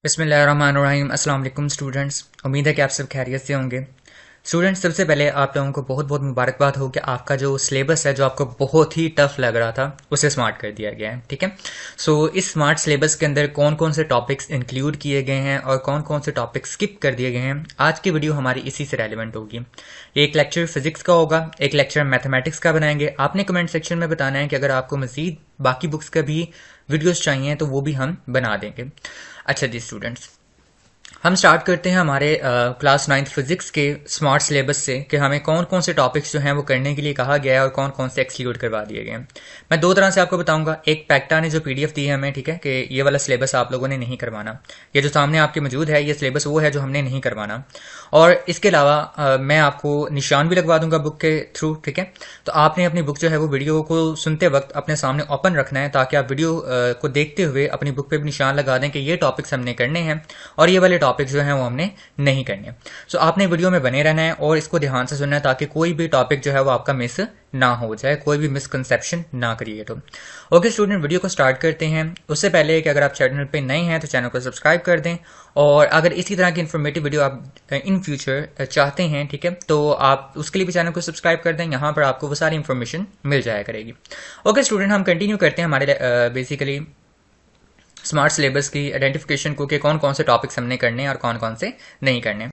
बिस्मिल्लाहिर्रहमानिर्रहीम। अस्सलाम वालेकुम स्टूडेंट्स, उम्मीद है कि आप सब खैरियत से होंगे। स्टूडेंट्स, सबसे पहले आप लोगों को बहुत बहुत मुबारकबाद हो कि आपका जो सिलेबस है जो आपको बहुत ही टफ लग रहा था उसे स्मार्ट कर दिया गया है। ठीक है, सो इस स्मार्ट सिलेबस के अंदर कौन कौन से टॉपिक्स इंक्लूड किए गए हैं और कौन कौन से टॉपिक्स स्किप कर दिए गए हैं, आज की वीडियो हमारी इसी से रेलिवेंट होगी। एक लेक्चर फिजिक्स का होगा, एक लेक्चर मैथमेटिक्स का बनाएंगे। आपने कमेंट सेक्शन में बताना है कि अगर आपको मजीद बाकी बुक्स का भी वीडियोस चाहिए तो वो भी हम बना देंगे। अच्छा जी स्टूडेंट्स, हम स्टार्ट करते हैं हमारे क्लास 9th फिजिक्स के स्मार्ट सिलेबस से कि हमें कौन कौन से टॉपिक्स जो हैं वो करने के लिए कहा गया है और कौन कौन से एक्सक्लूड करवा दिए गए हैं। मैं दो तरह से आपको बताऊंगा। एक पैक्टा ने जो पीडीएफ दी है हमें, ठीक है, कि ये वाला सिलेबस आप लोगों ने नहीं करवाना। ये जो सामने आपके मौजूद है ये सिलेबस वो है जो हमने नहीं करवाना। और इसके अलावा मैं आपको निशान भी लगवा दूंगा बुक के थ्रू। ठीक है, तो आपने अपनी बुक जो है वो वीडियो को सुनते वक्त अपने सामने ओपन रखना है ताकि आप वीडियो को देखते हुए अपनी बुक पे भी निशान लगा दें कि ये टॉपिक्स हमने करने हैं और ये वाले टॉपिक्स जो हैं वो हमने नहीं करने। सो आपने वीडियो में बने रहना है और इसको ध्यान से सुनना है ताकि कोई भी टॉपिक जो है वो आपका मिस ना हो जाए, कोई भी मिसकंसेप्शन ना क्रिएट हो। ओके स्टूडेंट, वीडियो को स्टार्ट करते हैं। उससे पहले कि अगर आप चैनल पे नए हैं तो चैनल को सब्सक्राइब कर दें, और अगर इसी तरह की इन्फॉर्मेटिव वीडियो आप इन फ्यूचर चाहते हैं, ठीक है, तो आप उसके लिए भी चैनल को सब्सक्राइब कर दें। यहाँ पर आपको वो सारी इन्फॉर्मेशन मिल जाया करेगी। ओके स्टूडेंट, हम कंटिन्यू करते हैं हमारे बेसिकली स्मार्ट सिलेबस की आइडेंटिफिकेशन को कि कौन कौन से टॉपिक्स हमने करने हैं और कौन कौन से नहीं करने।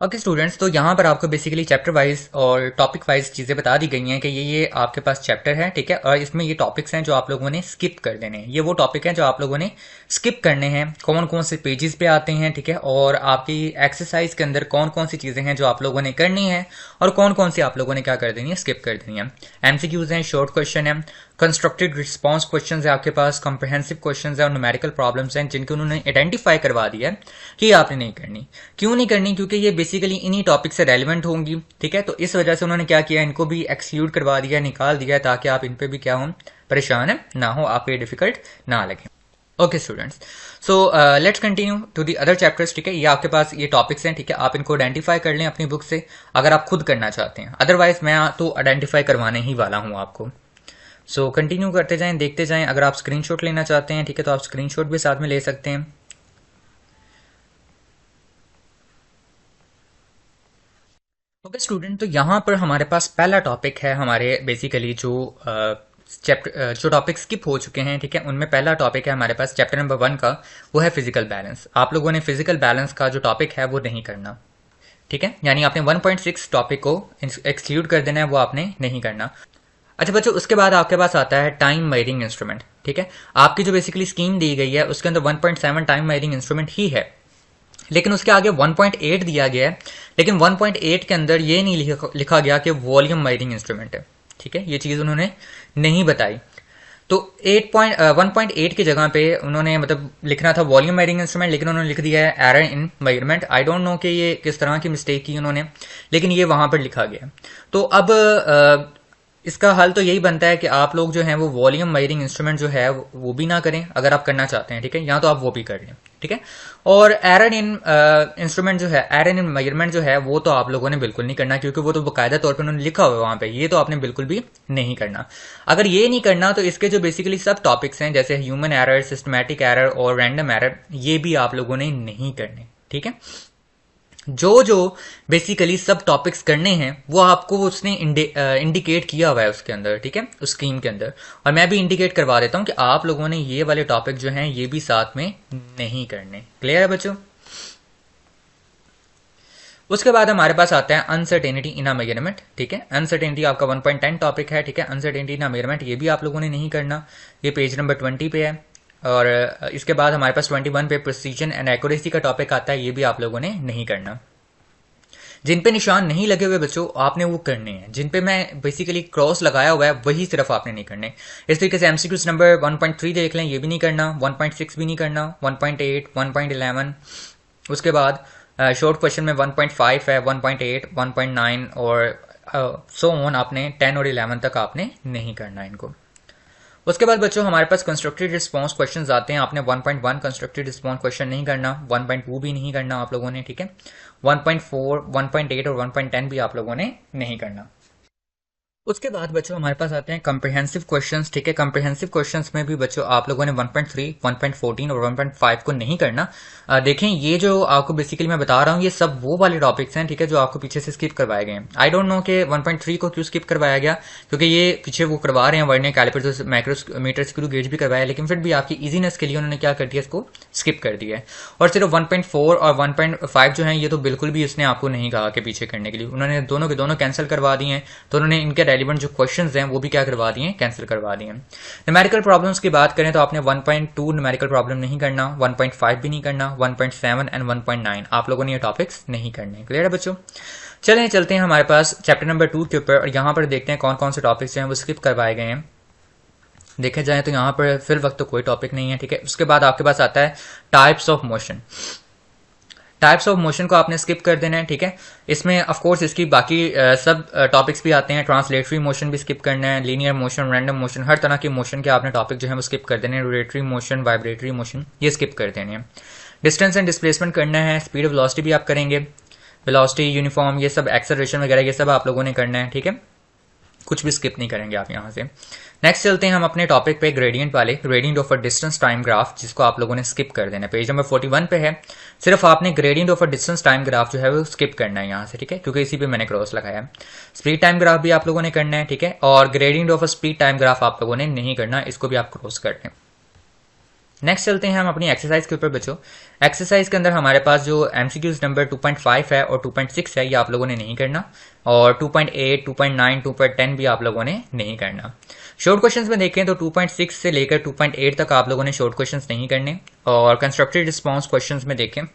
ओके स्टूडेंट्स, तो यहाँ पर आपको बेसिकली चैप्टर वाइज और टॉपिक वाइज चीज़ें बता दी गई हैं कि ये आपके पास चैप्टर है, ठीक है, और इसमें ये टॉपिक्स हैं जो आप लोगों ने स्किप कर देने हैं। ये वो टॉपिक हैं जो आप लोगों ने स्किप करने हैं, कौन कौन से पेजेस पे आते हैं, ठीक है, और आपकी एक्सरसाइज के अंदर कौन कौन सी चीज़ें हैं जो आप लोगों ने करनी है और कौन कौन सी आप लोगों ने क्या कर देनी है, स्किप कर देनी है। एमसीक्यूज हैं, शॉर्ट क्वेश्चन है, कंस्ट्रक्टेड रिस्पॉन्स क्वेश्चन है आपके पास, कॉम्प्रहेंसिव क्वेश्चन है और न्यूमेरिकल प्रॉब्लम्स हैं जिनको उन्होंने आइडेंटिफाई करवा दिया है कि आपने नहीं करनी। क्यों नहीं करनी? क्योंकि ये बेसिकली इन्हीं टॉपिक से रेलिवेंट होंगी। ठीक है, तो इस वजह से उन्होंने क्या किया, इनको भी एक्सक्लूड करवा दिया, निकाल दिया, ताकि आप इन पे भी क्या हो, परेशान ना हो, आपको ये डिफिकल्ट ना लगे। Okay students, so let's continue to the other chapters. ठीक है, ये आपके पास ये टॉपिक्स हैं, ठीक है, आप इनको आइडेंटिफाई कर लें अपनी बुक से अगर आप खुद करना चाहते हैं, अदरवाइज मैं तो आइडेंटिफाई करवाने ही वाला हूं आपको। सो कंटिन्यू करते जाएं, देखते जाएं। अगर आप स्क्रीनशॉट लेना चाहते हैं, ठीक है, तो आप स्क्रीनशॉट भी साथ में ले सकते हैं। ओके स्टूडेंट, तो यहाँ पर हमारे पास पहला टॉपिक है हमारे बेसिकली जो चैप्टर जो टॉपिक स्किप हो चुके हैं, ठीक है, उनमें पहला टॉपिक है हमारे पास चैप्टर नंबर 1 का, वो है फिजिकल बैलेंस। आप लोगों ने फिजिकल बैलेंस का जो टॉपिक है वो नहीं करना। ठीक है, यानी आपने 1.6 टॉपिक को एक्सक्लूड कर देना है, वो आपने नहीं करना। अच्छा बच्चों, उसके बाद आपके पास आता है टाइम मेजरिंग इंस्ट्रूमेंट। ठीक है, आपकी जो बेसिकली स्कीम दी गई है उसके अंदर 1.7 टाइम मेजरिंग इंस्ट्रूमेंट ही है, लेकिन उसके आगे 1.8 दिया गया है। लेकिन 1.8 के अंदर ये नहीं लिखा गया कि वॉल्यूम मेजरिंग इंस्ट्रूमेंट है। ठीक है, ये चीज उन्होंने नहीं बताई। तो 1.8 की जगह पे उन्होंने मतलब लिखना था वॉल्यूम मेजरिंग इंस्ट्रूमेंट, लेकिन उन्होंने लिख दिया है error in measurement. I don't know कि ये किस तरह की मिस्टेक की उन्होंने, लेकिन ये वहां पर लिखा गया। तो अब इसका हल तो यही बनता है कि आप लोग जो हैं वो वॉल्यूम मेजरिंग इंस्ट्रूमेंट जो है वो भी ना करें अगर आप करना चाहते हैं। ठीक है, या तो आप वो भी कर लें। ठीक है, और एरर इन इंस्ट्रूमेंट जो है, एरर इन मेजरमेंट जो है, वो तो आप लोगों ने बिल्कुल नहीं करना, क्योंकि वो तो बाकायदा तौर पर उन्होंने लिखा हुआ है वहां पे, ये तो आपने बिल्कुल भी नहीं करना। अगर ये नहीं करना तो इसके जो बेसिकली सब टॉपिक्स हैं जैसे ह्यूमन एरर, सिस्टमैटिक एरर और रैंडम एरर, ये भी आप लोगों ने नहीं करने। ठीक है, जो जो बेसिकली सब टॉपिक्स करने हैं वो आपको उसने इंडिकेट किया हुआ है उसके अंदर। ठीक है, उस स्कीम के अंदर, और मैं भी इंडिकेट करवा देता हूं कि आप लोगों ने ये वाले टॉपिक जो हैं ये भी साथ में नहीं करने। क्लियर है बच्चों? उसके बाद हमारे पास आता है अनसर्टेनिटी इन अ मेजरमेंट। ठीक है, अनसर्टेनिटी आपका 1.10 टॉपिक है। ठीक है, अनसर्टेनिटी इन अ मेजरमेंट ये भी आप लोगों ने नहीं करना, ये पेज नंबर 20 पे है। और इसके बाद हमारे पास 21 पे प्रिसीजन एंड एक्यूरेसी का टॉपिक आता है, ये भी आप लोगों ने नहीं करना। जिन पे निशान नहीं लगे हुए बच्चों आपने वो करने हैं, जिन पे मैं बेसिकली क्रॉस लगाया हुआ है वही सिर्फ आपने नहीं करने। इस तरीके से एमसीक्यूज नंबर 1.3 देख लें, ये भी नहीं करना, 1.6 भी नहीं करना, 1.8, 1.11, उसके बाद शॉर्ट क्वेश्चन में 1.5 है, 1.8, 1.9 और सो ऑन आपने 10 और 11 तक आपने नहीं करना इनको। उसके बाद बच्चों हमारे पास कंस्ट्रक्टेड रिस्पांस क्वेश्चंस आते हैं। आपने 1.1 कंस्ट्रक्टेड रिस्पांस क्वेश्चन नहीं करना, 1.2 भी नहीं करना आप लोगों ने। ठीक है, 1.4, 1.8 और 1.10 भी आप लोगों ने नहीं करना। उसके बाद बच्चों हमारे पास आते हैं कम्प्रिहेंसिव क्वेश्चंस। ठीक है, कम्प्रिहेंसिव क्वेश्चंस में भी बच्चों आप लोगों ने 1.3, 1.14 और 1.5 को नहीं करना। देखें, ये जो आपको बेसिकली मैं बता रहा हूँ ये सब वो वाले टॉपिक्स हैं, ठीक है, जो आपको पीछे से स्किप करवाए गए हैं। आई डोंट नो कि 1.3 को क्यों स्किप करवाया गया, क्योंकि ये पीछे वो करवा रहे हैं vernier caliper micrometer screw gauge भी करवाया, लेकिन फिर भी आपकी ईजीनेस के लिए उन्होंने क्या कर दिया, इसको स्किप कर दिया है। और सिर्फ 1.4 और 1.5 जो है ये तो बिल्कुल भी इसने आपको नहीं कहा कि पीछे करने के लिए, उन्होंने दोनों के दोनों कैंसिल करवा दिए हैं। तो उन्होंने इनके रेलिवेंट जो क्वेश्चंस हैं वो भी क्या करवा दिए, कैंसिल करवा दिए। न्यूमेरिकल प्रॉब्लम्स की बात करें तो आपने 1.2 न्यूमेरिकल प्रॉब्लम नहीं करना, 1.5 भी नहीं करना, 1.7 एंड 1.9 आप लोगों ने ये टॉपिक्स नहीं करने। क्लियर है बच्चों? चलें चलते हैं हमारे पास चैप्टर नंबर 2 के ऊपर, और यहाँ पर देखते हैं कौन कौन से टॉपिक्स हैं वो स्किप करवाए गए हैं। देखे जाए तो यहाँ पर फिल वक्त तो कोई टॉपिक नहीं है। ठीक है, उसके बाद आपके पास आता है types of motion. Types of motion को आपने स्किप कर देना है। ठीक है, इसमें ऑफ कोर्स इसकी बाकी सब टॉपिक्स भी आते हैं। ट्रांसलेटरी मोशन भी स्किप करना है, लीनियर मोशन, रैंडम मोशन, हर तरह के मोशन के आपने टॉपिक जो है वो स्किप कर देने हैं। रोटेटरी मोशन, वाइब्रेटरी मोशन, ये स्किप कर देने हैं। डिस्टेंस एंड डिस्प्लेसमेंट करना है, स्पीड वेलोसिटी भी आप करेंगे, वेलोसिटी, यूनिफॉर्म, ये सब, एक्सेलरेशन वगैरह ये सब आप लोगों ने करना है। ठीक है, कुछ भी स्किप नहीं करेंगे आप यहाँ से। नेक्स्ट चलते हैं हम अपने टॉपिक पे, ग्रेडियंट वाले, gradient of a distance time graph, जिसको आप लोगों ने स्किप कर देना है। पेज नंबर 41 पे है, सिर्फ आपने gradient of a distance time graph जो है वो स्किप करना है यहाँ से। ठीक है, क्योंकि इसी पे मैंने क्रॉस लगाया है। स्पीड टाइम ग्राफ भी आप लोगों ने करना है। ठीक है, और gradient of a speed time graph आप लोगों ने नहीं करना, इसको भी आप क्रॉस कर लें। नेक्स्ट चलते हैं हम अपनी एक्सरसाइज के ऊपर बच्चों। एक्सरसाइज के अंदर हमारे पास जो एमसीक्यूज नंबर 2.5 है और 2.6 है ये आप लोगों ने नहीं करना, और 2.8, 2.9, 2.10 भी आप लोगों ने नहीं करना। शॉर्ट क्वेश्चंस में देखें तो 2.6 से लेकर 2.8 तक आप लोगों ने शॉर्ट क्वेश्चंस नहीं करने, और कंस्ट्रक्टेड रिस्पॉन्स क्वेश्चंस में देखें,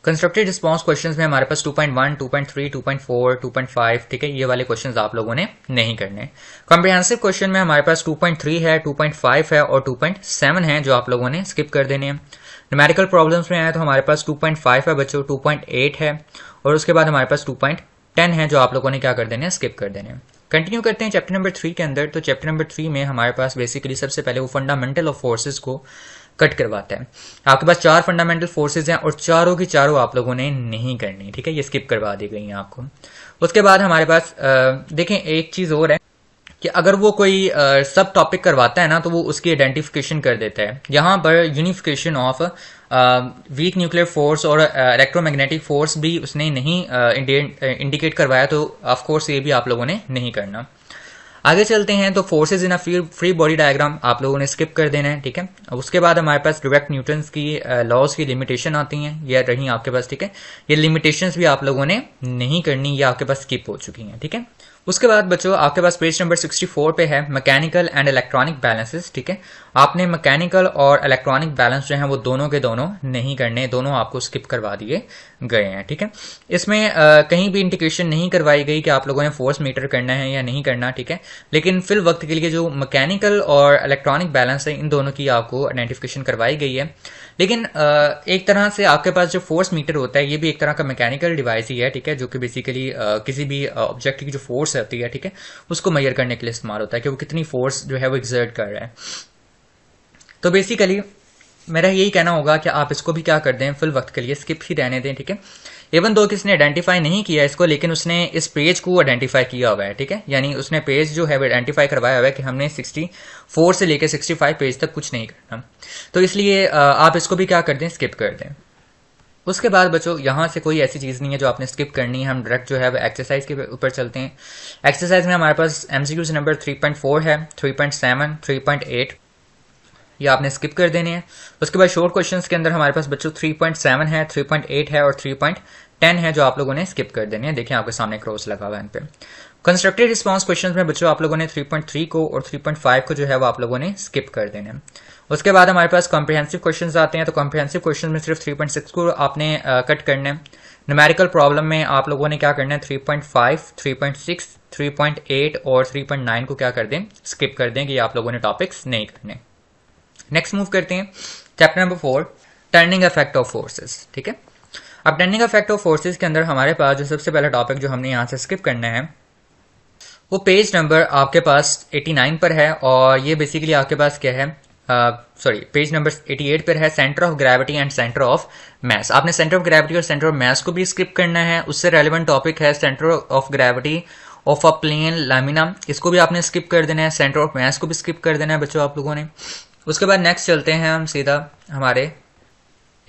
कंस्ट्रक्टेड रिस्पॉन्स क्वेश्चंस में हमारे पास 2.1, 2.3, 2.4, 2.5, ठीक है, ये वाले क्वेश्चंस आप लोगों ने नहीं करने। कॉम्प्रिहेंसिव क्वेश्चन में हमारे पास 2.3 है, 2.5 है और 2.7 है जो आप लोगों ने स्किप कर देने हैं। न्यूमेरिकल प्रॉब्लम्स में आए तो हमारे पास 2.5 है बच्चों, 2.8 है, और उसके बाद हमारे पास 2.10 है जो आप लोगों ने क्या कर देने हैं, स्किप कर देने हैं। कंटिन्यू करते हैं चैप्टर नंबर 3 के अंदर। तो चैप्टर नंबर 3 में हमारे पास बेसिकली सबसे पहले वो फंडामेंटल ऑफ फोर्सेस को कट करवाता है। आपके पास 4 फंडामेंटल फोर्सेज हैं और चारों की चारों आप लोगों ने नहीं करनी। ठीक है, ये स्किप करवा दी गई है आपको। उसके बाद हमारे पास देखें एक चीज और है कि अगर वो कोई सब टॉपिक करवाता है ना तो वो उसकी आइडेंटिफिकेशन कर देता है। यहाँ पर unification of weak nuclear force और इलेक्ट्रोमैग्नेटिक फोर्स भी उसने नहीं इंडिकेट करवाया, तो ऑफ कोर्स ये भी आप लोगों ने नहीं करना। आगे चलते हैं तो forces in a free body diagram आप लोगों ने स्किप कर देना है। ठीक है, उसके बाद हमारे पास डायरेक्ट न्यूटन्स की लॉज की लिमिटेशन आती हैं, ये रही आपके पास। ठीक है, ये लिमिटेशंस भी आप लोगों ने नहीं करनी, ये आपके पास स्किप हो चुकी हैं। ठीक है, उसके बाद बच्चों आपके पास पेज नंबर 64 पे है मैकेनिकल एंड इलेक्ट्रॉनिक बैलेंसेस। ठीक है, आपने मैकेनिकल और इलेक्ट्रॉनिक बैलेंस जो है वो दोनों के दोनों नहीं करने, दोनों आपको स्किप करवा दिए गए हैं। ठीक है, इसमें कहीं भी इंडिकेशन नहीं करवाई गई कि आप लोगों ने फोर्स मीटर करना है या नहीं करना। ठीक है, लेकिन फिल वक्त के लिए जो मैकेनिकल और इलेक्ट्रॉनिक बैलेंस है इन दोनों की आपको आइडेंटिफिकेशन करवाई गई है। लेकिन एक तरह से आपके पास जो फोर्स मीटर होता है ये भी एक तरह का मैकेनिकल डिवाइस ही है। ठीक है, जो कि बेसिकली किसी भी ऑब्जेक्ट की जो फोर्स होती है, ठीक है, उसको मेजर करने के लिए इस्तेमाल होता है कि वो कितनी फोर्स जो है वो एक्सर्ट कर रहा है। तो बेसिकली मेरा यही कहना होगा कि आप इसको भी क्या कर दें, फिल वक्त के लिए स्किप ही रहने दें। ठीक है, इवन दो किसने आइडेंटिफाई नहीं किया इसको, लेकिन उसने इस पेज को आइडेंटिफाई किया हुआ है। ठीक है, यानी उसने पेज जो है आइडेंटिफाई करवाया हुआ है कि हमने 64 से लेकर 65 पेज तक कुछ नहीं करना, तो इसलिए आप इसको भी क्या कर दें, स्किप कर दें। उसके बाद बच्चों यहाँ से कोई ऐसी चीज़ नहीं है जो आपने स्किप करनी है, हम डायरेक्ट जो है वो एक्सरसाइज के ऊपर चलते हैं। एक्सरसाइज में हमारे पास एमसीक्यूज नंबर 3.4 है, 3.7, 3.8 ये आपने स्किप कर देने हैं। उसके बाद शॉर्ट क्वेश्चंस के अंदर हमारे पास बच्चों 3.7 है, 3.8 है और 3.10 है जो आप लोगों ने स्किप कर देने हैं। देखिए आपके सामने क्रॉस लगा हुआ है इन पे। कंस्ट्रक्टेड रिस्पॉन्स क्वेश्चंस में बच्चों आप लोगों ने 3.3 को और 3.5 को जो है वो आप लोगों ने स्किप कर देने हैं। उसके बाद हमारे पास कॉम्प्रिहेंसिव क्वेश्चंस आते हैं, तो कॉम्प्रिहेंसिव क्वेश्चन में सिर्फ 3.6 को आपने कट करना है। न्यूमेरिकल प्रॉब्लम में आप लोगों ने क्या करना है, 3.5, 3.6, 3.8 और 3.9 को क्या कर दें, स्किप कर दें, कि ये आप लोगों ने टॉपिक्स नहीं करने। नेक्स्ट मूव करते हैं chapter number 4, turning effect of forces. ठीक है, अब टर्निंग इफेक्ट ऑफ फोर्सेस के अंदर हमारे पास जो सबसे पहला टॉपिक जो हमने यहाँ से स्किप करना है वो पेज नंबर आपके पास 89 पर है, और ये बेसिकली आपके पास क्या है, पेज नंबर 88 पर है, centre of gravity and centre of mass. आपने सेंटर ऑफ ग्रेविटी और सेंटर ऑफ मास को भी स्किप करना है। उससे रेलिवेंट टॉपिक है centre of gravity of a plane lamina, इसको भी आपने स्किप कर देना है। सेंटर ऑफ मास को भी स्किप कर देना है बच्चों आप लोगों ने। उसके बाद नेक्स्ट चलते हैं हम सीधा हमारे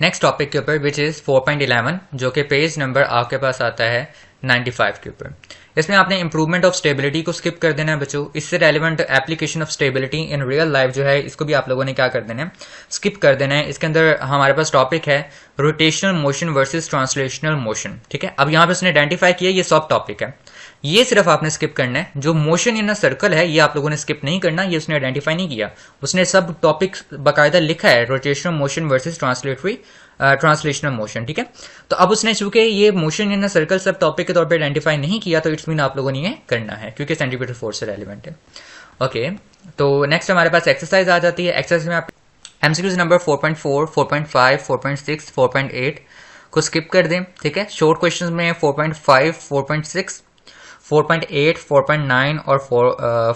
नेक्स्ट टॉपिक के ऊपर, विच इज 4.11, जो कि पेज नंबर आपके पास आता है 95 के ऊपर। इसमें आपने इंप्रूवमेंट ऑफ स्टेबिलिटी को स्किप कर देना है बच्चों। इससे relevant application of stability in real life जो है, इसको भी आप लोगों ने क्या कर देना है, स्किप कर देना है। इसके अंदर हमारे पास टॉपिक है rotational motion versus translational motion, ठीक है। अब यहाँ पे उसने आइडेंटिफाई किया ये सब टॉपिक है, ये सिर्फ आपने स्किप करना है। जो मोशन इन अ सर्कल है ये आप लोगों ने स्किप नहीं करना, ये उसने आइडेंटिफाई नहीं किया। उसने सब टॉपिक बाकायदा लिखा है, rotational motion versus translational motion, ठीक है। तो अब उसने चूंकि ये मोशन इन अ सर्कल सब टॉपिक के तौर पे आइडेंटिफाई नहीं किया, तो इट्स मीन आप लोगों ने ये करना है क्योंकि सेंटीमीटर फोर्स से रेलिवेंट है। ओके, तो नेक्स्ट हमारे पास एक्सरसाइज आ जाती है। एक्सरसाइज में आप एमसीक्यूज नंबर 4.4, 4.5, 4.6, 4.8 को स्किप कर दें, ठीक है। शॉर्ट क्वेश्चंस में 4.5, 4.6, 4.8, 4.9 और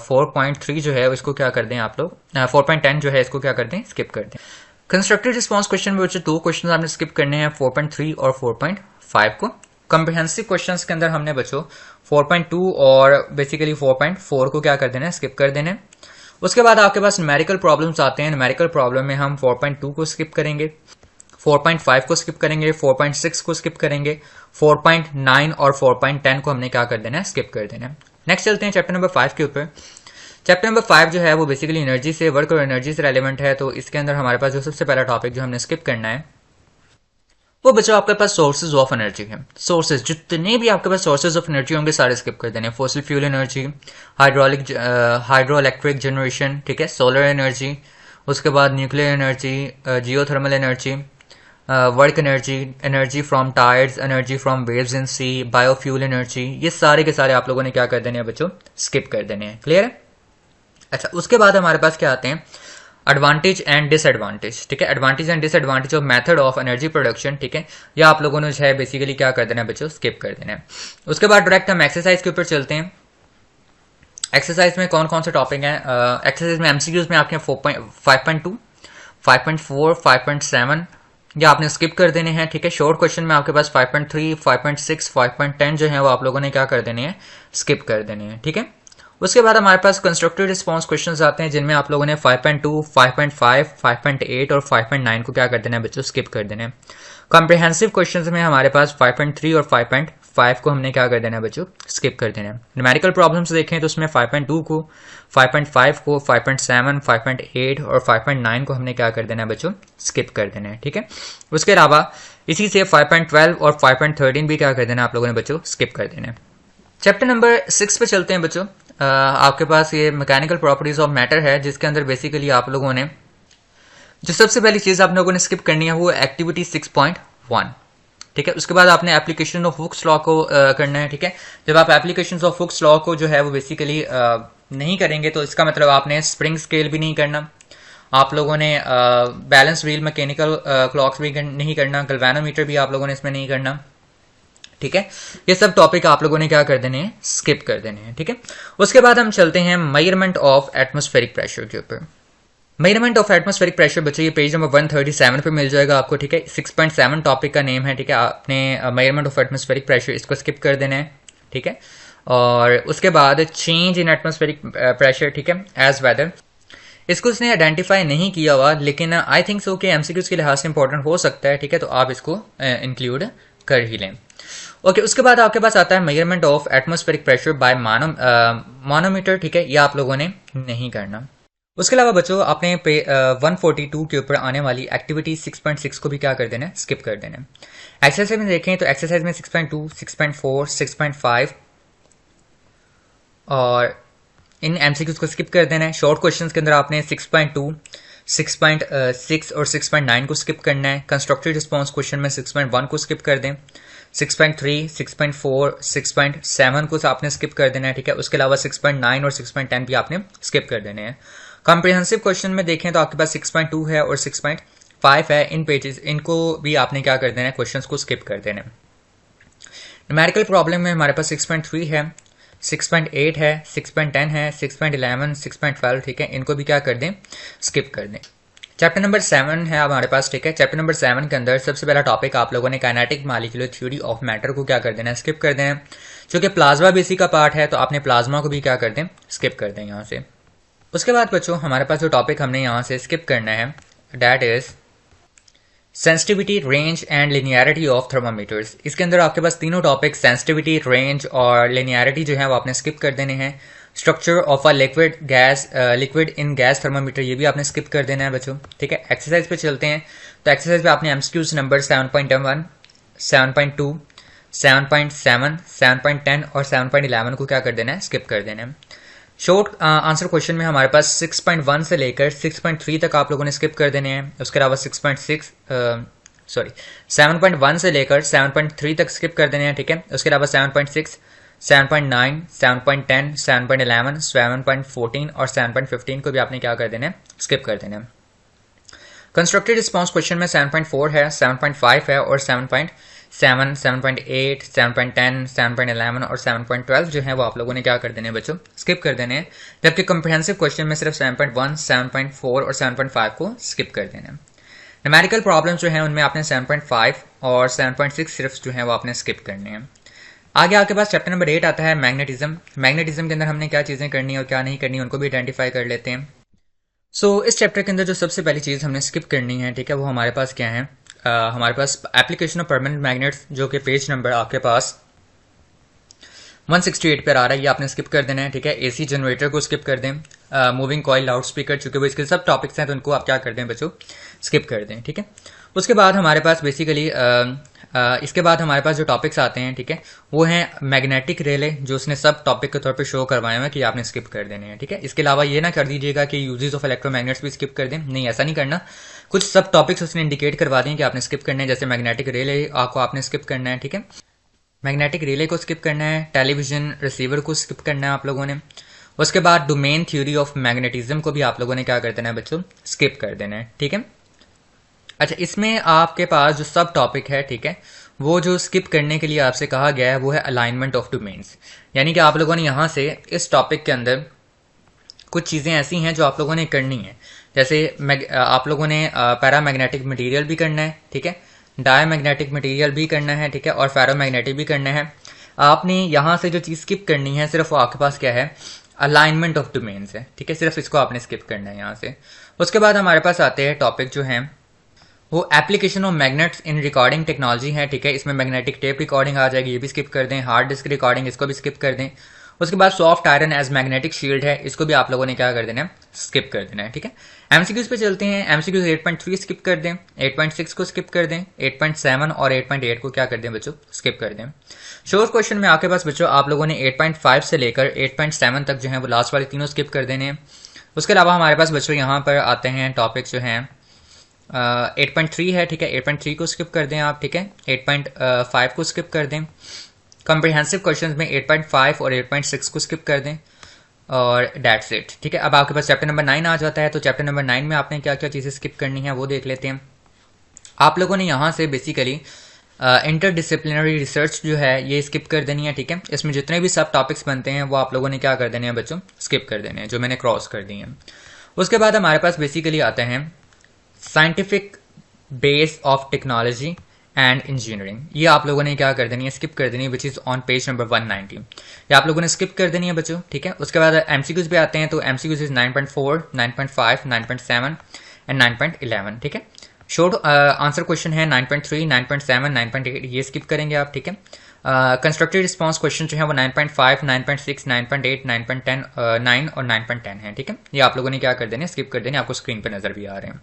4.3 जो है इसको क्या कर दें आप लोग, 4.10 जो है इसको क्या कर दें, स्किप कर दें। कंस्ट्रक्टेड रिस्पांस क्वेश्चन में बच्चे दो क्वेश्चन आपने स्किप करने हैं, 4.3 और 4.5 को। कॉम्प्रिहेंसिव क्वेश्चंस के अंदर हमने बच्चों 4.2 और बेसिकली 4.4 को क्या कर देना है, स्किप कर देना है। उसके बाद आपके पास न्यूमेरिकल प्रॉब्लम्स आते हैं। न्यूमेरिकल प्रॉब्लम में हम 4.2 को स्किप करेंगे, 4.5 को स्किप करेंगे, 4.6 को स्किप करेंगे, 4.9 और 4.10 को हमने क्या कर देना है, स्किप कर देना है। नेक्स्ट चलते हैं चैप्टर नंबर 5 के ऊपर। चैप्टर नंबर 5 जो है वो बेसिकली एनर्जी से, वर्क और एनर्जी से रेलिवेंट है। तो इसके अंदर हमारे पास जो सबसे पहला टॉपिक जो हमने स्किप करना है वो बच्चों आपके पास सोर्सेज ऑफ एनर्जी है। सोर्सेज जितने भी आपके पास सोर्सेज ऑफ एनर्जी होंगे सारे स्किप कर देने। Fossil fuel energy, hydro electric generation, ठीक है, सोलर एनर्जी, उसके बाद nuclear energy, geothermal energy, work energy, energy from tides, energy from waves in sea, biofuel energy, ये सारे के सारे आप लोगों ने क्या कर देने हैं बच्चों, स्किप कर देने हैं। क्लियर है? अच्छा, उसके बाद हमारे पास क्या आते हैं, एडवांटेज एंड डिसएडवांटेज, ठीक है। Advantage and disadvantage of method of energy production, ठीक है, या आप लोगों ने जो है बेसिकली क्या कर देना है बच्चों, स्किप कर देना है। उसके बाद डायरेक्ट हम एक्सरसाइज के ऊपर चलते हैं। एक्सरसाइज में कौन कौन से टॉपिक हैं? एक्सरसाइज में एमसीक्यूज में आपके 5.2, 5.4, 5.7 या आपने स्किप कर देने हैं, ठीक है। शॉर्ट क्वेश्चन में आपके पास 5.3, 5.6, 5.10 जो है वो आप लोगों ने क्या कर देने हैं, स्किप कर देने हैं, ठीक है। उसके बाद हमारे पास कंस्ट्रक्टेड रिस्पांस क्वेश्चंस आते हैं जिनमें आप लोगों ने 5.2, 5.5, 5.8 और 5.9 को क्या कर देना है बच्चों, स्किप कर देना है। कॉम्प्रिहेंसिव क्वेश्चंस में हमारे पास 5.3 और 5.5 को हमने क्या कर देना है बच्चों, स्किप कर देना है। न्यूमेरिकल प्रॉब्लम्स देखें तो उसमें 5.2 को, 5.5 को, 5.7, 5.8 और 5.9 को हमने क्या कर देना है बच्चों, स्किप कर देना है, ठीक है। उसके अलावा इसी से 5.12 और 5.13 भी क्या कर देना है आप लोगों ने बच्चों, स्किप कर देना है। चैप्टर नंबर 6 पे चलते हैं बच्चों। आपके पास ये मैकेनिकल प्रॉपर्टीज ऑफ मैटर है, जिसके अंदर बेसिकली आप लोगों ने जो सबसे पहली चीज आप लोगों ने स्किप करनी है वो एक्टिविटी 6.1, ठीक है। उसके बाद आपने एप्लीकेशन ऑफ हुक्स लॉ को करना है, ठीक है। जब आप एप्लीकेशन ऑफ हुक्स लॉ को जो है वो बेसिकली नहीं करेंगे तो इसका मतलब आपने स्प्रिंग स्केल भी नहीं करना, आप लोगों ने बैलेंस व्हील मैकेनिकल क्लॉक्स भी नहीं करना, गल्वेनोमीटर भी आप लोगों ने इसमें नहीं करना, ठीक है। ये सब टॉपिक आप लोगों ने क्या कर देने हैं, स्किप कर देने हैं, ठीक है। उसके बाद हम चलते हैं मेजरमेंट ऑफ एटमॉस्फेरिक प्रेशर के ऊपर। मेजरमेंट ऑफ एटमॉस्फेरिक प्रेशर बच्चे ये पेज नंबर 137 पे मिल जाएगा आपको, ठीक है। 6.7 टॉपिक का नेम है, ठीक है। आपने मेजरमेंट ऑफ एटमॉस्फेरिक प्रेशर इसको स्किप कर देना है, ठीक है। और उसके बाद चेंज इन एटमॉस्फेरिक प्रेशर, ठीक है, एज वेदर, इसको उसने आइडेंटिफाई नहीं किया हुआ, लेकिन आई थिंक सो कि एमसीक्यूज के लिहाज से इंपॉर्टेंट हो सकता है, ठीक है। तो आप इसको इंक्लूड कर ही लें। ओके, उसके बाद आपके पास आता है measurement of atmospheric pressure by manometer, ठीक है। ये आप लोगों ने नहीं करना। उसके अलावा बच्चों आपने 142 के ऊपर आने वाली एक्टिविटी 6.6 को भी क्या कर देना है, स्किप कर देना है। एक्सरसाइज में देखें तो एक्सरसाइज में 6.2, 6.4, 6.5 और इन एमसीक्यूज को स्किप कर देना है। शॉर्ट क्वेश्चंस के अंदर आपने 6.2, 6.6 और 6.9 को स्किप करना है। कंस्ट्रक्टेड रिस्पांस क्वेश्चन में 6.1 को स्किप कर दें, 6.3, 6.4, 6.7 को आपने स्किप कर देना है, ठीक है। उसके अलावा 6.9 और 6.10 भी आपने स्किप कर देने हैं। कॉम्प्रिहेंसिव क्वेश्चन में देखें तो आपके पास 6.2 है और 6.5 है, इन पेजेस इनको भी आपने क्या कर देना है, क्वेश्चंस को स्किप कर देना है। न्यूमेरिकल प्रॉब्लम में हमारे पास 6.3 है, 6.8 है, 6.10 है, 6.11, 6.12, ठीक है। इनको भी क्या कर दें, स्किप कर दें। चैप्टर नंबर 7 है हमारे पास, ठीक है। चैप्टर नंबर 7 के अंदर सबसे पहला टॉपिक आप लोगों ने kinetic molecular theory of matter को क्या कर देना है, स्किप कर देना है। क्योंकि प्लाज्मा भी इसी का पार्ट है तो आपने प्लाज्मा को भी क्या कर दें, स्किप कर दें यहाँ से। उसके बाद बच्चों हमारे पास जो टॉपिक हमने यहाँ से स्किप करना है that is sensitivity, range and linearity of thermometers. इसके अंदर आपके पास तीनों टॉपिक सेंसिटिविटी, रेंज और लिनियरिटी जो है वो आपने स्किप कर देने हैं। Structure of a liquid in gas thermometer ये भी आपने स्किप कर देना है बच्चों, ठीक है। एक्सरसाइज पे चलते हैं। तो एक्सरसाइज पे आपने एमसीक्यूज नंबर 7.1, 7.2, 7.7, 7.10 और 7.11 को क्या कर देना है, स्किप कर देना है। शॉर्ट आंसर क्वेश्चन में हमारे पास 6.1 से लेकर 6.3 तक आप लोगों ने स्किप कर देने हैं। उसके अलावा 7.1 से लेकर 7.3 तक स्किप कर देने हैं, ठीक है। उसके अलावा 7.6, 7.9, 7.10, 7.11, 7.14 और 7.15 को भी आपने क्या कर देना है, स्किप कर देना है। कंस्ट्रक्टेड रिस्पॉन्स क्वेश्चन में 7.4 है, 7.5 है और 7.7, 7.8, 7.10, 7.11 और 7.12 जो है वो आप लोगों ने क्या कर देने हैं बच्चों, स्किप कर देने हैं। जबकि कंप्रिहेंसिव क्वेश्चन में सिर्फ 7.1, 7.4 और 7.5 को स्किप कर देना है। न्यूमेरिकल प्रॉब्लम्स जो हैं उनमें आपने 7.5 और 7.6 सिर्फ जो है वो आपने स्किप करने हैं। आगे आपके पास चैप्टर नंबर 8 आता है मैग्नेटिज्म। मैग्नेटिज्म के अंदर हमने क्या चीज़ें करनी है और क्या नहीं करनी है उनको भी आइडेंटिफाई कर लेते हैं। इस चैप्टर के अंदर जो सबसे पहली चीज़ हमने स्किप करनी है, ठीक है, वो हमारे पास क्या है, हमारे पास एप्लीकेशन ऑफ परमानेंट मैग्नेट्स जो कि पेज नंबर आपके पास 168 पर आ रहा है, ये आपने स्किप कर देना है, ठीक है। एसी जनरेटर को स्किप कर दें। मूविंग कॉइल, लाउड स्पीकर, चूंकि वो इसके सब टॉपिक्स हैं तो उनको आप क्या कर दें बच्चों, स्किप कर दें, ठीक है। उसके बाद हमारे पास बेसिकली इसके बाद हमारे पास जो टॉपिक्स आते हैं, ठीक है, वो हैं मैग्नेटिक रिले, जो उसने सब टॉपिक के तौर पे शो करवाए हैं कि आपने स्किप कर देने हैं, ठीक है। इसके अलावा ये ना कर दीजिएगा कि यूजेस ऑफ इलेक्ट्रोमैग्नेट्स भी स्किप कर दें, नहीं ऐसा नहीं करना। कुछ सब टॉपिक्स उसने इंडिकेट करवा दें कि आपने स्किप करना है, जैसे मैग्नेटिक रिले आपको आपने स्किप करना है, ठीक है। मैग्नेटिक रिले को स्किप करना है, टेलीविजन रिसीवर को स्किप करना है आप लोगों ने। उसके बाद डोमेन थ्योरी ऑफ मैग्नेटिज्म को भी आप लोगों ने क्या कर देना है बच्चों, स्किप कर देना है, ठीक है। अच्छा, इसमें आपके पास जो सब टॉपिक है, ठीक है, वो जो स्किप करने के लिए आपसे कहा गया है वो है अलाइनमेंट ऑफ डोमेन्स। यानी कि आप लोगों ने यहाँ से इस टॉपिक के अंदर कुछ चीज़ें ऐसी हैं जो आप लोगों ने करनी है। जैसे आप लोगों ने पैरामैग्नेटिक मटेरियल भी करना है, ठीक है, डायमैग्नेटिक मटेरियल भी करना है, ठीक है, और फेरोमैग्नेटिक भी करना है। आपने यहाँ से जो चीज़ स्किप करनी है सिर्फ वो आपके पास क्या है, अलाइनमेंट ऑफ डोमेन्स है, ठीक है, सिर्फ इसको आपने स्किप करना है यहाँ से। उसके बाद हमारे पास आते हैं टॉपिक जो हैं वो application of magnets in recording technology है, ठीक है। इसमें मैग्नेटिक टेप रिकॉर्डिंग आ जाएगी, ये भी स्किप कर दें। हार्ड डिस्क रिकॉर्डिंग, इसको भी स्किप कर दें। उसके बाद soft iron as magnetic shield है, इसको भी आप लोगों ने क्या कर देना है, स्किप कर देना है, ठीक है। एमसीक्यूज पे चलते हैं। एमसीक्यूज 8.3 स्किप कर दें, 8.6 को स्किप कर दें, 8.7 और 8.8 को क्या कर दें बच्चों, स्किप कर दें। शोर क्वेश्चन में आपके पास बच्चों आप लोगों ने 8.5 से लेकर 8.7 तक जो है वो लास्ट वाले तीनों स्किप कर देने हैं। उसके अलावा हमारे पास बच्चों यहाँ पर आते हैं टॉपिक जो हैं 8.3 है, ठीक है, 8.3 को स्किप कर दें आप, ठीक है। 8.5 को स्किप कर दें। कॉम्प्रिहेंसिव क्वेश्चंस में 8.5 और 8.6 को स्किप कर दें और दैट्स इट, ठीक है। अब आपके पास चैप्टर नंबर 9 आ जाता है। तो चैप्टर नंबर 9 में आपने क्या क्या चीज़ें स्किप करनी है वो देख लेते हैं। आप लोगों ने यहाँ से बेसिकली इंटरडिसिप्लिनरी रिसर्च जो है ये स्किप कर देनी है, ठीक है। इसमें जितने भी सब टॉपिक्स बनते हैं वो आप लोगों ने क्या कर देने हैं बच्चों, स्किप कर देने हैं, जो मैंने क्रॉस कर दी हैं। उसके बाद हमारे पास बेसिकली आते हैं scientific base of technology and engineering. ये आप लोगों ने क्या कर देनी है, स्किप कर देनी है, which is on page number 190। ये आप लोगों ने स्किप कर देनी है बच्चों, ठीक है। उसके बाद एमसीक्यूज पे आते हैं। तो एमसीक्यूज इज 9.4, 9.5, 9.7 एंड 9.11, ठीक है। शॉर्ट आंसर क्वेश्चन है 9.3, 9.7, 9.8, ये स्किप करेंगे आप, ठीक है। कंस्ट्रक्टेड रिस्पॉन्स क्वेश्चन जो है वो 9.5, 9.6, 9.8, 9.10, 9 और 9.10 है, ठीक है। ये आप लोगों ने क्या कर देने, स्किप कर देने, आपको स्क्रीन पर नजर भी आ रहे हैं।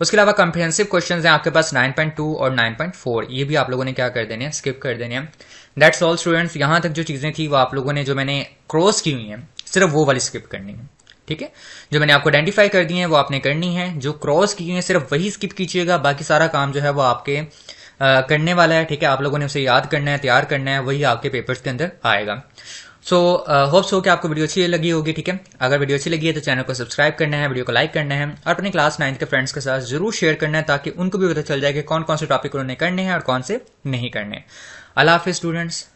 उसके अलावा कॉम्प्रिहेंसिव क्वेश्चंस हैं आपके पास 9.2 और 9.4, ये भी आप लोगों ने क्या कर देने हैं, स्किप कर देने हैं। That's all students. यहाँ तक जो चीज़ें थी वो आप लोगों ने जो मैंने क्रॉस की हुई हैं सिर्फ वो वाली स्किप करनी है, ठीक है। जो मैंने आपको आइडेंटिफाई कर दी है वो आपने करनी है। जो क्रॉस की है सिर्फ वही स्किप कीजिएगा, बाकी सारा काम जो है वो आपके करने वाला है, ठीक है। आप लोगों ने उसे याद करना है, तैयार करना है, वही आपके पेपर्स के अंदर आएगा। होप्स हो कि आपको वीडियो अच्छी लगी होगी, ठीक है। अगर वीडियो अच्छी लगी है तो चैनल को सब्सक्राइब करना है, वीडियो को लाइक करना है और अपने क्लास 9 के फ्रेंड्स के साथ जरूर शेयर करना है ताकि उनको भी पता चल जाए कि कौन कौन से टॉपिक उन्होंने करने हैं और कौन से नहीं करने। अल्लाह हाफिज स्टूडेंट्स।